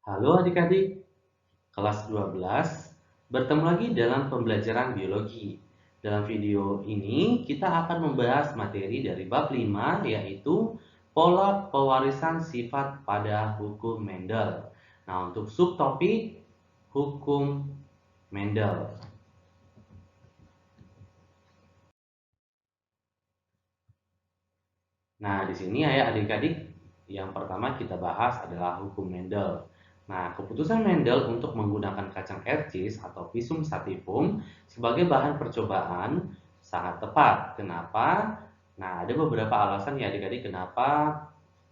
Halo adik-adik, kelas 12, bertemu lagi dalam pembelajaran biologi. Dalam video ini, kita akan membahas materi dari bab 5, yaitu pola pewarisan sifat pada hukum Mendel. Nah, untuk subtopik hukum Mendel. Nah, di sini ya adik-adik, yang pertama kita bahas adalah hukum Mendel. Nah, keputusan Mendel untuk menggunakan kacang ercis atau Pisum sativum sebagai bahan percobaan sangat tepat. Kenapa? Nah, ada beberapa alasan ya adik-adik kenapa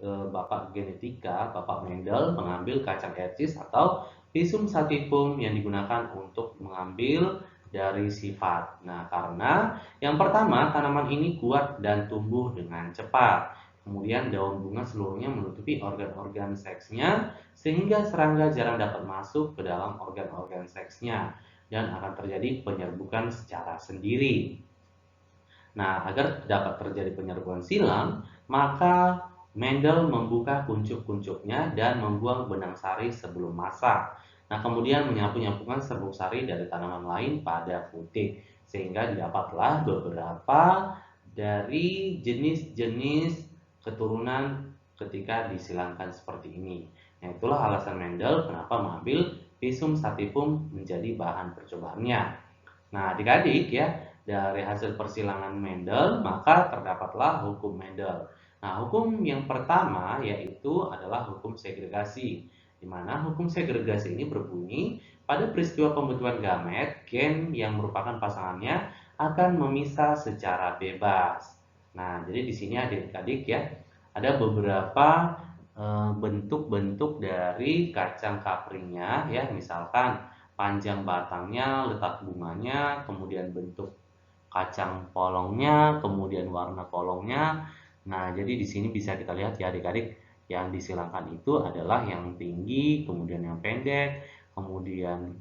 Bapak genetika, Bapak Mendel mengambil kacang ercis atau Pisum sativum yang digunakan untuk mengambil dari sifat. Nah, karena yang pertama, tanaman ini kuat dan tumbuh dengan cepat. Kemudian daun bunga seluruhnya menutupi organ-organ seksnya sehingga serangga jarang dapat masuk ke dalam organ-organ seksnya dan akan terjadi penyerbukan secara sendiri. Nah, agar dapat terjadi penyerbukan silang, maka Mendel membuka kuncup-kuncupnya dan membuang benang sari sebelum masak. Nah, kemudian menyapu-nyapukan serbuk sari dari tanaman lain pada putik, sehingga didapatlah beberapa dari jenis-jenis keturunan ketika disilangkan seperti ini. Nah, itulah alasan Mendel kenapa mengambil Pisum sativum menjadi bahan percobaannya. Nah, adik-adik ya, dari hasil persilangan Mendel, maka terdapatlah hukum Mendel. Nah, hukum yang pertama yaitu adalah hukum segregasi, di mana hukum segregasi ini berbunyi pada peristiwa pembentukan gamet, gen yang merupakan pasangannya akan memisah secara bebas. Nah, jadi di sini adik-adik ya, ada beberapa bentuk-bentuk dari kacang kaprinya ya, misalkan panjang batangnya, letak bunganya, kemudian bentuk kacang polongnya, kemudian warna polongnya. Nah, jadi di sini bisa kita lihat ya adik-adik, yang disilangkan itu adalah yang tinggi, kemudian yang pendek, kemudian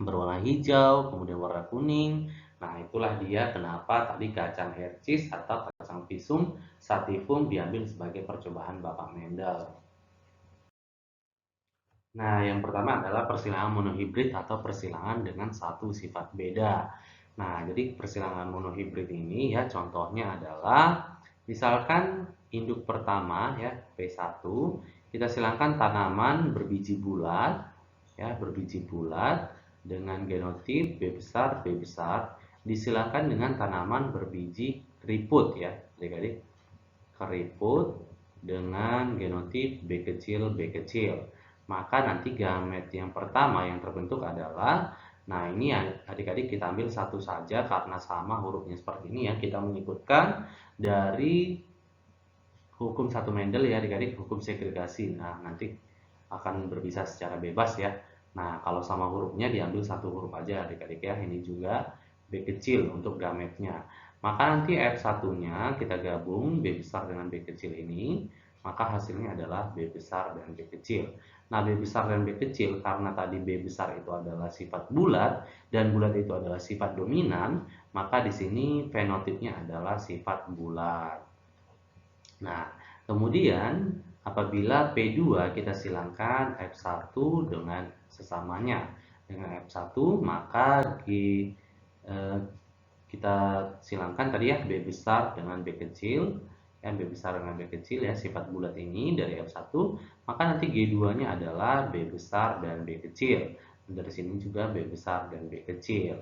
berwarna hijau, kemudian warna kuning. Nah, itulah dia kenapa tadi kacang hercis atau kacang pisum sativum diambil sebagai percobaan Bapak Mendel. Nah, yang pertama adalah persilangan monohibrid atau persilangan dengan satu sifat beda. Nah, jadi persilangan monohibrid ini ya contohnya adalah misalkan induk pertama ya P1 kita silangkan tanaman berbiji bulat ya berbiji bulat dengan genotip B besar B besar disilangkan dengan tanaman berbiji keriput ya adik-adik keriput dengan genotip B kecil B kecil. Maka nanti gamet yang pertama yang terbentuk adalah, nah ini adik-adik kita ambil satu saja karena sama hurufnya seperti ini ya, kita mengikutkan dari hukum satu Mendel ya adik-adik, hukum segregasi. Nah nanti akan berpisah secara bebas ya. Nah kalau sama hurufnya diambil satu huruf aja adik-adik ya, ini juga B kecil untuk gametnya. Maka nanti F1-nya kita gabung B besar dengan B kecil ini, maka hasilnya adalah B besar dan B kecil. Nah, B besar dan B kecil karena tadi B besar itu adalah sifat bulat dan bulat itu adalah sifat dominan, maka di sini fenotipnya adalah sifat bulat. Nah, kemudian apabila P2 kita silangkan F1 dengan sesamanya dengan F1 maka eh, kita silangkan tadi ya B besar dengan B kecil ya B besar dengan B kecil ya sifat bulat ini dari F1 maka nanti G2 nya adalah B besar dan B kecil dari sini juga B besar dan B kecil.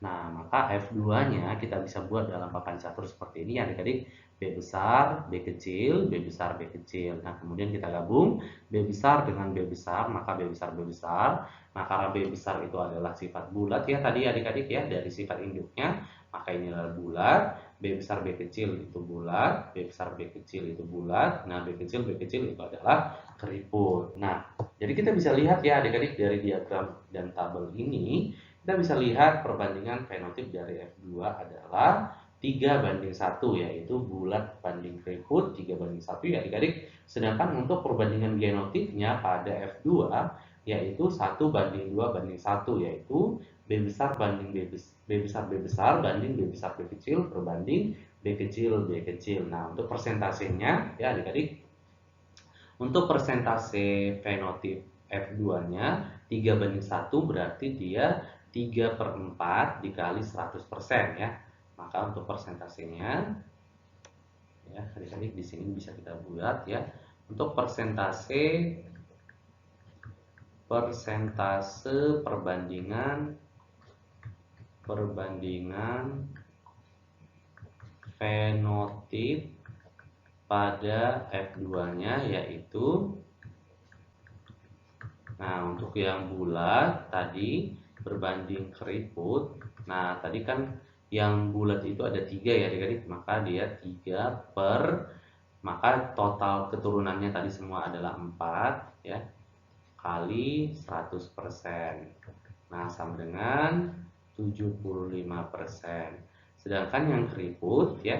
Nah, maka F2-nya kita bisa buat dalam papan catur seperti ini adik-adik. B besar, B kecil, B besar, B kecil. Nah, kemudian kita gabung B besar dengan B besar, maka B besar, B besar. Nah, karena B besar itu adalah sifat bulat ya tadi adik-adik ya, dari sifat induknya, maka ini adalah bulat. B besar, B kecil itu bulat, B besar, B kecil itu bulat. Nah, B kecil itu adalah keriput. Nah, jadi kita bisa lihat ya adik-adik dari diagram dan tabel ini, kita bisa lihat perbandingan fenotip dari F2 adalah 3:1 yaitu bulat banding keriput 3:1 ya adik-adik. Sedangkan untuk perbandingan genotipnya pada F2 yaitu 1:2:1 yaitu B besar banding B besar B besar banding B besar B kecil berbanding B kecil B kecil. Nah, untuk persentasenya ya adik-adik untuk persentase fenotip F2-nya 3:1 berarti dia 3/4 dikali 100% ya. Maka untuk persentasenya ya, adik-adik di sini bisa kita buat ya. Untuk persentase perbandingan fenotip pada F2-nya yaitu, nah untuk yang bulat tadi berbanding keriput. Nah tadi kan yang bulat itu ada 3 ya adik-adik, maka dia 3 per, maka total keturunannya tadi semua adalah 4 ya, kali 100%. Nah sama dengan 75%. Sedangkan yang keriput ya,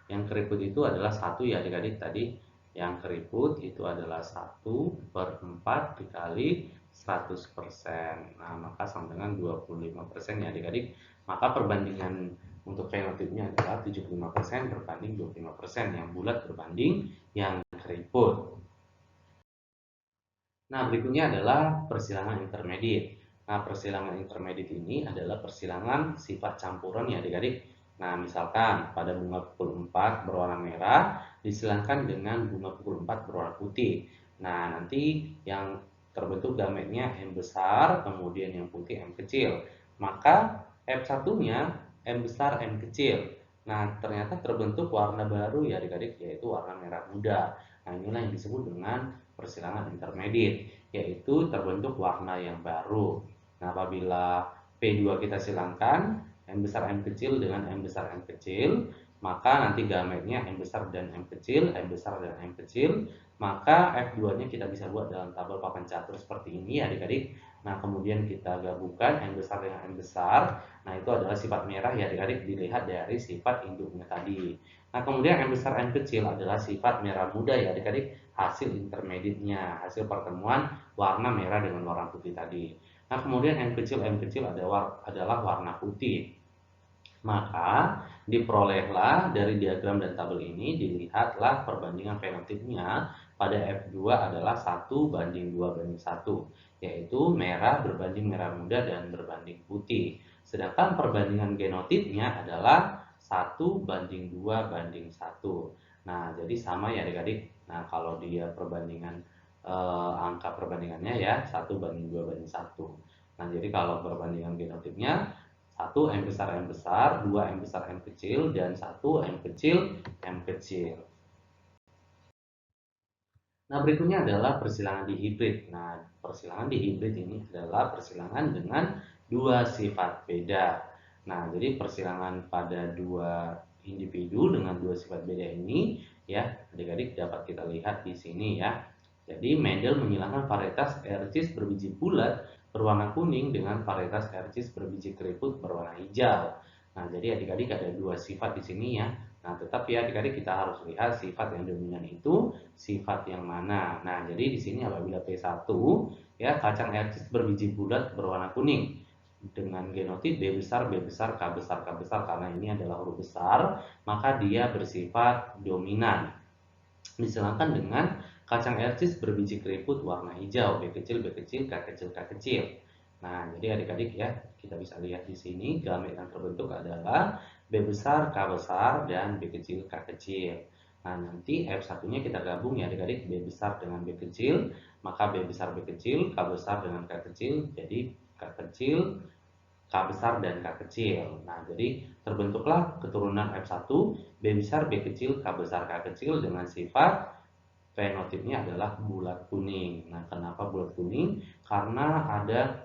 yang keriput itu adalah 1 ya adik-adik tadi. Yang keriput itu adalah 1/4 dikali 100%. Nah, maka sama dengan 25% ya adik-adik. Maka perbandingan untuk fenotipnya adalah 75% berbanding 25%, yang bulat berbanding yang keriput. Nah, berikutnya adalah persilangan intermediate. Nah, persilangan intermediate ini adalah persilangan sifat campuran ya adik-adik. Nah, misalkan pada bunga pukul 4 berwarna merah disilangkan dengan bunga pukul 4 berwarna putih. Nah, nanti yang terbentuk gametnya M besar, kemudian yang putih M kecil. Maka F1-nya M besar M kecil. Nah, ternyata terbentuk warna baru ya adik-adik, yaitu warna merah muda. Nah, inilah yang disebut dengan persilangan intermediate, yaitu terbentuk warna yang baru. Nah, apabila P2 kita silangkan M besar M kecil dengan M besar M kecil, maka nanti gametnya M besar dan M kecil, M besar dan M kecil, maka F2-nya kita bisa buat dalam tabel papan catur seperti ini ya adik-adik. Nah, kemudian kita gabungkan M besar dengan M besar. Nah, itu adalah sifat merah ya adik-adik, dilihat dari sifat induknya tadi. Nah, kemudian M besar M kecil adalah sifat merah muda ya adik-adik, hasil intermediate-nya, hasil pertemuan warna merah dengan warna putih tadi. Nah, kemudian M kecil adalah warna putih. Maka diperolehlah dari diagram dan tabel ini, dilihatlah perbandingan fenotipnya pada F2 adalah 1:2:1, yaitu merah berbanding merah muda dan berbanding putih. Sedangkan perbandingan genotipnya adalah 1:2:1. Nah, jadi sama ya adik-adik. Nah, kalau dia perbandingan angka perbandingannya ya 1:2:1. Nah, jadi kalau perbandingan genotipnya 1 M besar, 2 M besar M kecil, dan 1 M kecil M kecil. Nah, berikutnya adalah persilangan dihibrid. Nah, persilangan dihibrid ini adalah persilangan dengan dua sifat beda. Nah, jadi persilangan pada dua individu dengan dua sifat beda ini ya, adik-adik dapat kita lihat di sini ya. Jadi Mendel menyilangkan varietas Ercis berbiji bulat berwarna kuning dengan varietas Ercis berbiji keriput berwarna hijau. Nah, jadi adik-adik ada dua sifat di sini ya. Nah, tetapi adik-adik kita harus lihat sifat yang dominan itu sifat yang mana. Nah, jadi di sini apabila P1 ya, kacang Ercis berbiji bulat berwarna kuning dengan genotip B besar, B besar, K besar, K besar, karena ini adalah huruf besar, maka dia bersifat dominan. Disilangkan dengan kacang Ercis berbiji keriput warna hijau, B kecil, B kecil, K kecil, K kecil. Nah, jadi adik-adik ya, kita bisa lihat di sini gamet yang terbentuk adalah B besar, K besar, dan B kecil, K kecil. Nah, nanti F1-nya kita gabung ya adik-adik, B besar dengan B kecil, maka B besar B kecil, K besar dengan K kecil, jadi K kecil, K besar, dan K kecil. Nah, jadi terbentuklah keturunan F1, B besar B kecil, K besar K kecil dengan sifat fenotipnya adalah bulat kuning. Nah, kenapa bulat kuning? Karena ada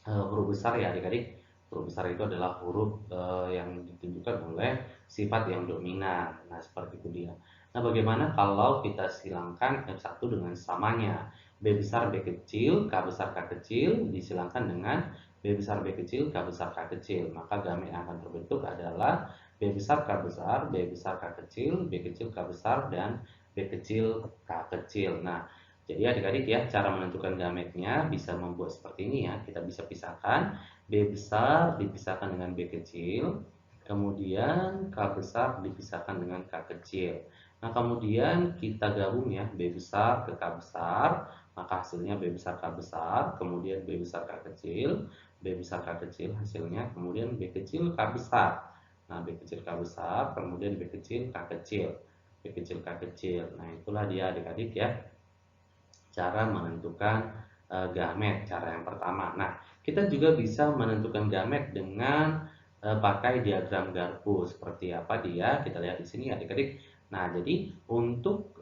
huruf besar ya adik-adik. Huruf besar itu adalah huruf yang ditunjukkan oleh sifat yang dominan. Nah, seperti itu dia. Nah, bagaimana kalau kita silangkan F1 dengan samanya? B besar B kecil, K besar K kecil disilangkan dengan B besar B kecil, K besar K kecil. Maka gamet yang akan terbentuk adalah B besar K besar, B besar K kecil, B kecil K besar, dan B kecil K kecil. Nah, jadi adik-adik ya, cara menentukan gametnya bisa membuat seperti ini ya. Kita bisa pisahkan B besar dipisahkan dengan B kecil, kemudian K besar dipisahkan dengan K kecil. Nah, kemudian kita gabung ya, B besar ke K besar, maka hasilnya B besar K besar, kemudian B besar K kecil, B besar K kecil hasilnya, kemudian B kecil K besar. Nah, B kecil K besar, kemudian B kecil K kecil, B kecil K kecil. Nah, itulah dia adik-adik ya, cara menentukan gamet, cara yang pertama. Nah, kita juga bisa menentukan gamet dengan pakai diagram Garpu. Seperti apa dia? Kita lihat di sini adik-adik. Nah, jadi untuk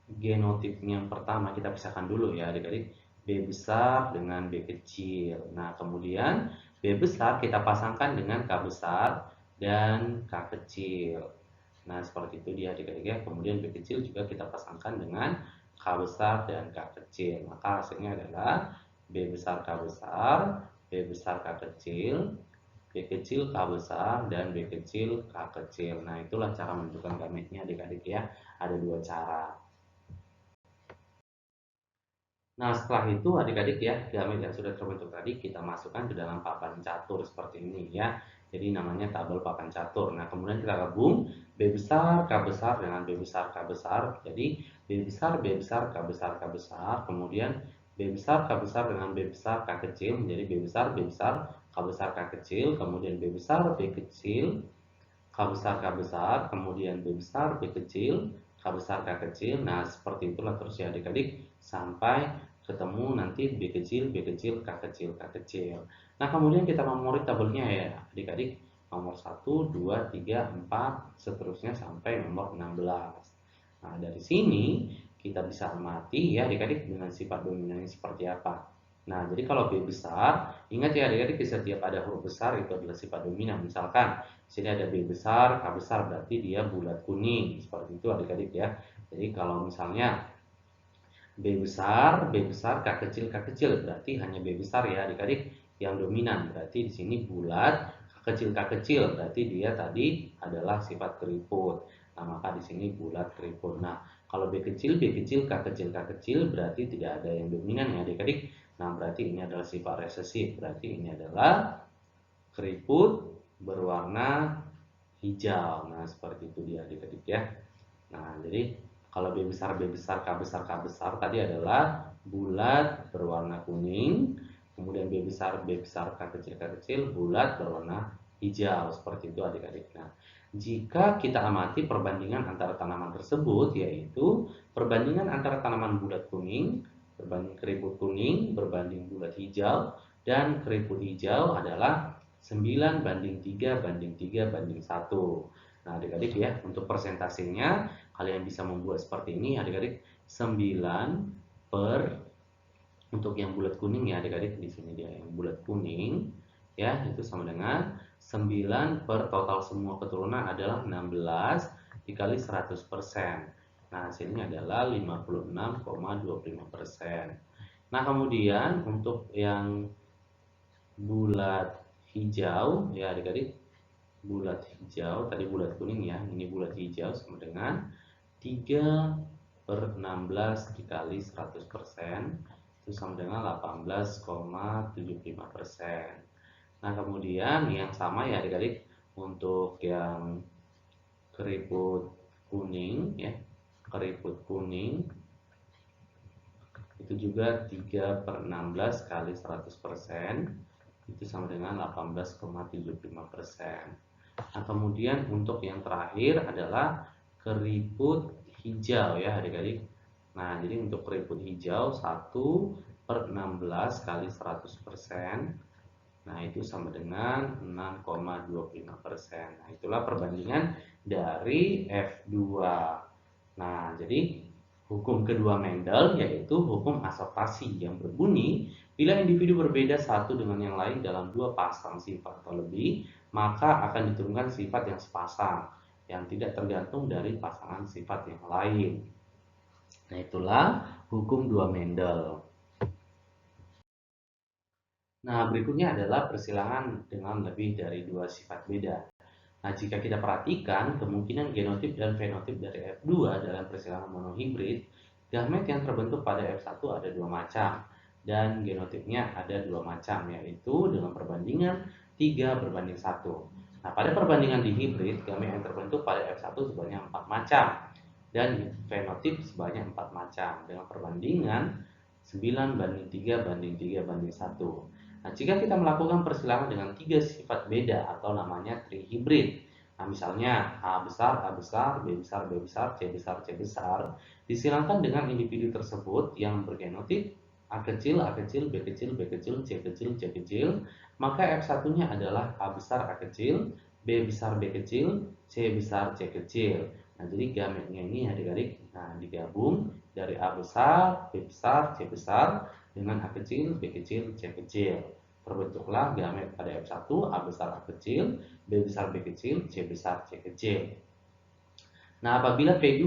genotip yang pertama kita pisahkan dulu ya adik-adik, B besar dengan B kecil. Nah, kemudian B besar kita pasangkan dengan K besar dan K kecil. Nah, seperti itu dia adik-adik ya. Kemudian B kecil juga kita pasangkan dengan K besar dan K kecil. Maka hasilnya adalah B besar K besar, B besar K kecil, B kecil K besar, dan B kecil K kecil. Nah, itulah cara menentukan gametnya adik-adik ya. Ada dua cara. Nah, setelah itu adik-adik ya, gamet yang sudah terbentuk tadi kita masukkan ke dalam papan catur seperti ini ya. Jadi namanya tabel papan catur. Nah, kemudian kita gabung B besar, K besar dengan B besar, K besar. Jadi B besar, B besar, K besar, K besar. Kemudian B besar, K besar dengan B besar, K kecil menjadi B besar, B besar, K besar, K kecil. Kemudian B besar, B kecil, K besar, K besar. Kemudian B besar, B kecil, K besar, K kecil. Nah, seperti itulah terus ya adik-adik sampai ketemu nanti B kecil, B kecil, K kecil, K kecil. Nah, kemudian kita memori tabelnya ya adik-adik. Nomor 1, 2, 3, 4, seterusnya sampai nomor 16. Nah, dari sini kita bisa amati ya adik-adik dengan sifat dominannya seperti apa. Nah, jadi kalau B besar, ingat ya adik-adik di setiap ada huruf besar itu adalah sifat dominan. Misalkan di sini ada B besar, K besar berarti dia bulat kuning. Seperti itu adik-adik ya. Jadi kalau misalnya B besar, K kecil berarti hanya B besar ya adik-adik yang dominan. Berarti di sini bulat, K kecil berarti dia tadi adalah sifat keriput. Nah, maka di sini bulat keriput. Nah, kalau B kecil, K kecil berarti tidak ada yang dominan ya adik-adik. Nah, berarti ini adalah sifat resesif. Berarti ini adalah keriput berwarna hijau. Nah, seperti itu dia adik-adik ya. Nah, jadi kalau B besar, B besar, K besar tadi adalah bulat berwarna kuning. Kemudian B besar, K kecil bulat berwarna hijau. Seperti itu adik-adik. Nah, jika kita amati perbandingan antara tanaman tersebut, yaitu perbandingan antara tanaman bulat kuning, berbanding keriput kuning, berbanding bulat hijau, dan keriput hijau adalah 9 banding 3 banding 3 banding 1. Nah, adik-adik ya, untuk persentasenya kalian bisa membuat seperti ini adik-adik, 9 per, untuk yang bulat kuning ya adik-adik, di sini dia yang bulat kuning ya, itu sama dengan 9 per total semua keturunan adalah 16 dikali 100%. Nah, hasilnya adalah 56,25%. Nah, kemudian untuk yang bulat hijau ya adik-adik, bulat hijau tadi bulat kuning ya, ini bulat hijau sama dengan 3 per 16 dikali 100% itu sama dengan 18,75%. Nah, kemudian yang sama ya adik-adik untuk yang keriput kuning ya, keriput kuning itu juga 3 per 16 kali 100% itu sama dengan 18,75%. Nah, kemudian untuk yang terakhir adalah keriput hijau ya adik-adik. Nah, jadi untuk keriput hijau 1 per 16 kali 100%. Nah, itu sama dengan 6,25%. Nah, itulah perbandingan dari F2. Nah, jadi hukum kedua Mendel yaitu hukum adaptasi yang berbunyi bila individu berbeda satu dengan yang lain dalam dua pasang sifat atau lebih, maka akan diturunkan sifat yang sepasang yang tidak tergantung dari pasangan sifat yang lain. Nah, itulah hukum dua Mendel. Nah, berikutnya adalah persilangan dengan lebih dari dua sifat beda. Nah, jika kita perhatikan kemungkinan genotip dan fenotip dari F2 dalam persilangan monohibrid, gamet yang terbentuk pada F1 ada dua macam dan genotipnya ada dua macam, yaitu dengan perbandingan 3 berbanding 1. Nah, pada perbandingan di hibrid, gamet yang terbentuk pada F1 sebanyak 4 macam dan fenotip sebanyak 4 macam dengan perbandingan 9:3:3:1. Nah, jika kita melakukan persilangan dengan 3 sifat beda atau namanya trihibrid. Nah, misalnya A besar, B besar, C besar, C besar, disilangkan dengan individu tersebut yang bergenotip A kecil, B kecil, C kecil, maka F1-nya adalah A besar, A kecil, B besar, B kecil, C besar, C kecil. Nah, jadi gametnya ini adik-adik, nah digabung dari A besar, B besar, C besar dengan A kecil, B kecil, C kecil. Terbentuklah gamet pada F1, A besar, A kecil, B besar, B kecil, C besar, C kecil. Nah, apabila P2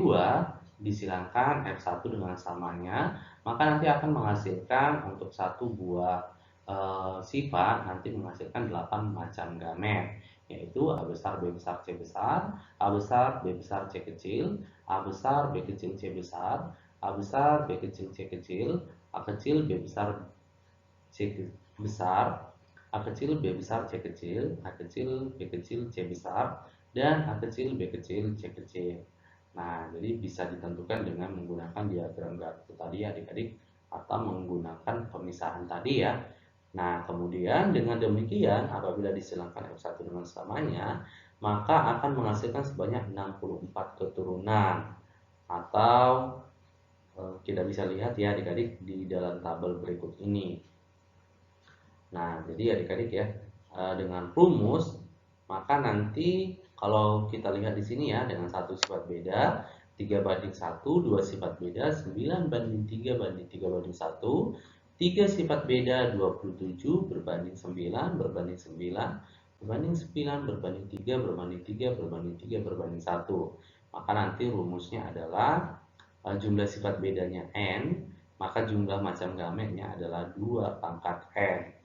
disilangkan F1 dengan samanya, maka nanti akan menghasilkan untuk satu buah sifat nanti menghasilkan 8 macam gamet, yaitu A besar, B besar, C besar, A besar, B besar, C kecil, A besar, B kecil, C besar, A besar, B kecil, C kecil, A kecil, B besar, C besar, A kecil, B besar, C kecil, A kecil, B kecil, C besar, dan A kecil, B kecil, C kecil. Nah, jadi bisa ditentukan dengan menggunakan diagram kartu tadi adik-adik atau menggunakan pemisahan tadi ya. Nah, kemudian dengan demikian apabila disilangkan F1 dengan samanya, maka akan menghasilkan sebanyak 64 keturunan atau kita bisa lihat ya adik-adik di dalam tabel berikut ini. Nah, jadi adik-adik ya, dengan rumus maka nanti kalau kita lihat di sini ya dengan satu sifat beda 3:1, dua sifat beda 9:3:3:1, tiga sifat beda 27 berbanding 9 berbanding 9 berbanding 9 berbanding 3 berbanding 3 berbanding 3 berbanding 1. Maka nanti rumusnya adalah jumlah sifat bedanya n, maka jumlah macam gametnya adalah 2 pangkat n.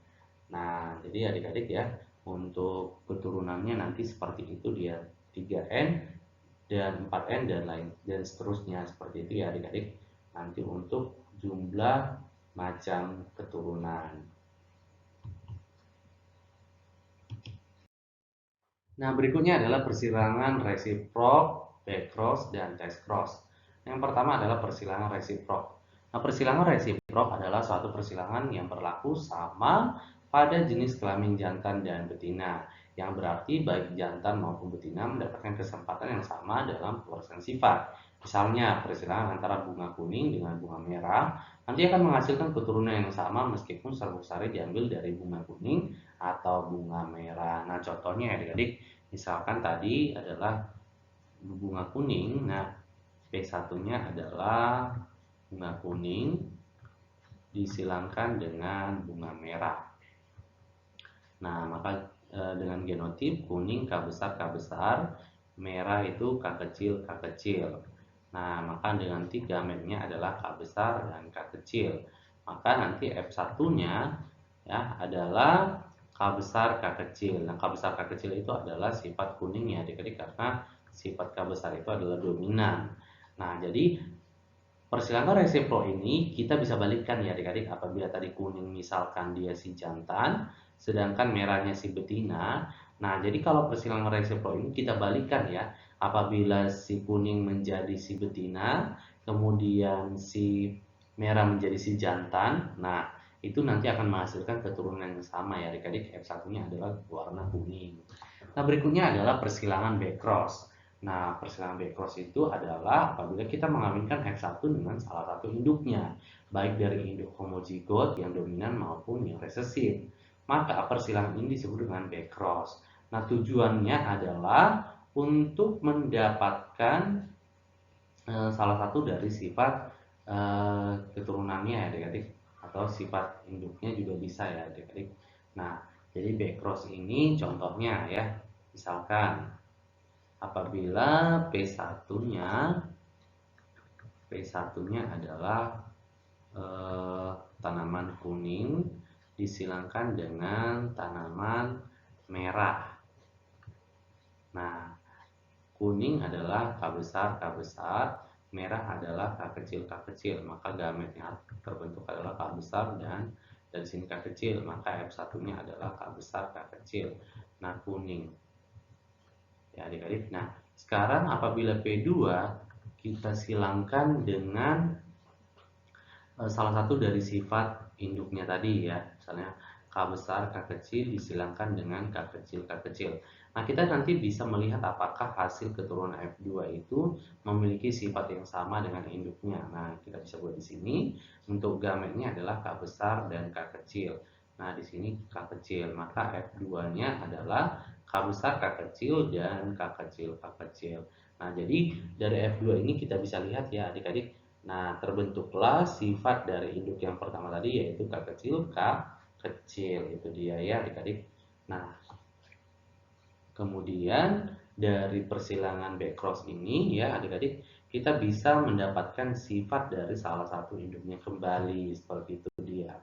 Nah, jadi adik-adik ya, untuk keturunannya nanti seperti itu dia 3n dan 4n dan lain dan seterusnya seperti itu ya adik-adik. Nanti untuk jumlah macam keturunan. Nah, berikutnya adalah persilangan resiprok, backcross, dan test cross. Yang pertama adalah persilangan resiprok. Nah, persilangan resiprok adalah suatu persilangan yang berlaku sama pada jenis kelamin jantan dan betina, yang berarti baik jantan maupun betina mendapatkan kesempatan yang sama dalam peluasan sifat. Misalnya, persilangan antara bunga kuning dengan bunga merah nanti akan menghasilkan keturunan yang sama meskipun serbuk sari diambil dari bunga kuning atau bunga merah. Nah, contohnya ya adik-adik, misalkan tadi adalah bunga kuning, nah P1-nya adalah bunga kuning disilangkan dengan bunga merah. Nah, maka dengan genotip kuning K besar, merah itu K kecil. Nah, maka dengan tiga gametnya adalah K besar dan K kecil. Maka nanti F1-nya ya adalah K besar K kecil. Nah, K besar K kecil itu adalah sifat kuning ya adik-adik, karena sifat K besar itu adalah dominan. Nah, jadi persilangan resiprok ini kita bisa balikkan ya adik-adik. Apabila tadi kuning misalkan dia si jantan, sedangkan merahnya si betina. Nah, jadi kalau persilangan resiprok ini kita balikkan ya. Apabila si kuning menjadi si betina, kemudian si merah menjadi si jantan. Nah, itu nanti akan menghasilkan keturunan yang sama ya adik-adik. F1-nya adalah warna kuning. Nah, berikutnya adalah persilangan backcross. Nah, persilangan backcross itu adalah apabila kita mengawinkan F1 dengan salah satu induknya, baik dari induk homozigot yang dominan maupun yang resesif. Maka persilangan ini disebut dengan backcross. Nah, tujuannya adalah untuk mendapatkan salah satu dari sifat keturunannya ya adik-adik, atau sifat induknya juga bisa ya adik-adik. Nah, jadi backcross ini contohnya ya, misalkan apabila P1-nya adalah tanaman kuning disilangkan dengan tanaman merah. Nah, kuning adalah K besar, merah adalah K kecil, maka gametnya terbentuk adalah K besar dan dari sini K kecil, maka F1-nya adalah K besar, K kecil. Nah, kuning. Ya adik-adik. Nah, sekarang apabila P2 kita silangkan dengan salah satu dari sifat induknya tadi ya, misalnya K besar, K kecil disilangkan dengan K kecil, K kecil. Nah, kita nanti bisa melihat apakah hasil keturunan F2 itu memiliki sifat yang sama dengan induknya. Nah, kita bisa buat di sini, untuk gametnya adalah K besar dan K kecil. Nah, di sini K kecil, maka F2-nya adalah K besar, K kecil, dan K kecil, K kecil. Nah, jadi dari F2 ini kita bisa lihat ya adik-adik. Nah, terbentuklah sifat dari induk yang pertama tadi, yaitu K kecil, K kecil. Itu dia ya adik-adik. Nah, kemudian dari persilangan backcross ini ya adik-adik, kita bisa mendapatkan sifat dari salah satu induknya kembali. Seperti itu dia.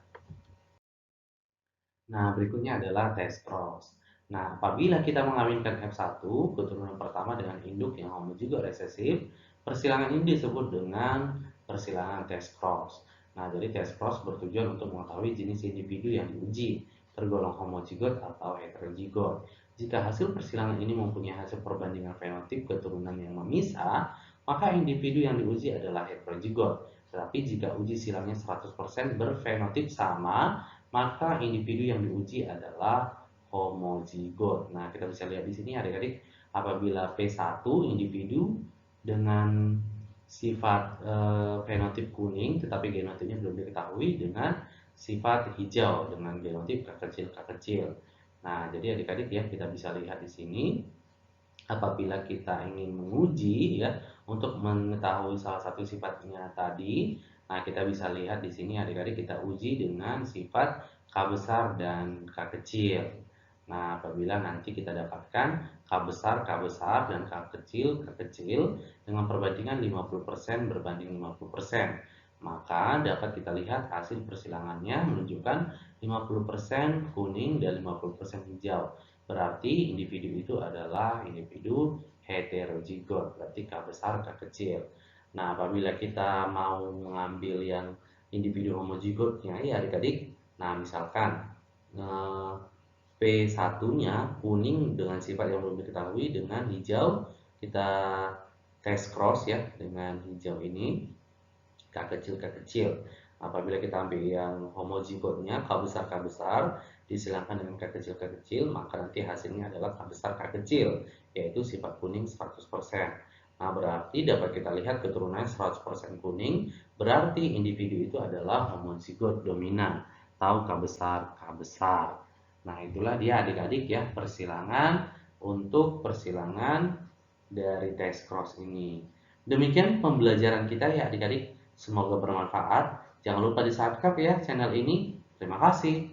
Nah, berikutnya adalah test cross. Nah, apabila kita mengawinkan F1 keturunan pertama dengan induk yang homozigot resesif, persilangan ini disebut dengan persilangan test cross. Nah, jadi test cross bertujuan untuk mengetahui jenis individu yang diuji, tergolong homozigot atau heterozigot. Jika hasil persilangan ini mempunyai hasil perbandingan fenotip keturunan yang memisah, maka individu yang diuji adalah heterozigot. Tetapi jika uji silangnya 100% berfenotip sama, maka individu yang diuji adalah homozigot. Nah, kita bisa lihat di sini adik-adik, apabila P1 individu dengan sifat fenotip kuning tetapi genotipnya belum diketahui, dengan sifat hijau dengan genotip K kecil K kecil. Nah, jadi adik-adik ya, kita bisa lihat di sini apabila kita ingin menguji ya untuk mengetahui salah satu sifatnya tadi. Nah, kita bisa lihat di sini adik-adik, kita uji dengan sifat K besar dan K kecil. Nah, apabila nanti kita dapatkan K besar dan K kecil dengan perbandingan 50% berbanding 50%, maka dapat kita lihat hasil persilangannya menunjukkan 50% kuning dan 50% hijau. Berarti individu itu adalah individu heterozigot, berarti K besar, K kecil. Nah, apabila kita mau mengambil yang individu homozigotnya ya adik-adik, nah misalkan P1-nya kuning dengan sifat yang belum diketahui, dengan hijau kita test cross ya dengan hijau ini K kecil K kecil. Apabila kita ambil yang homozigotnya K besar disilangkan dengan K kecil K kecil, maka nanti hasilnya adalah K besar K kecil, yaitu sifat kuning 100%. Nah, berarti dapat kita lihat keturunannya 100% kuning, berarti individu itu adalah homozigot dominan, atau K besar K besar. Nah, itulah dia adik-adik ya persilangan untuk persilangan dari test cross ini. Demikian pembelajaran kita ya adik-adik. Semoga bermanfaat. Jangan lupa di subscribe ya channel ini. Terima kasih.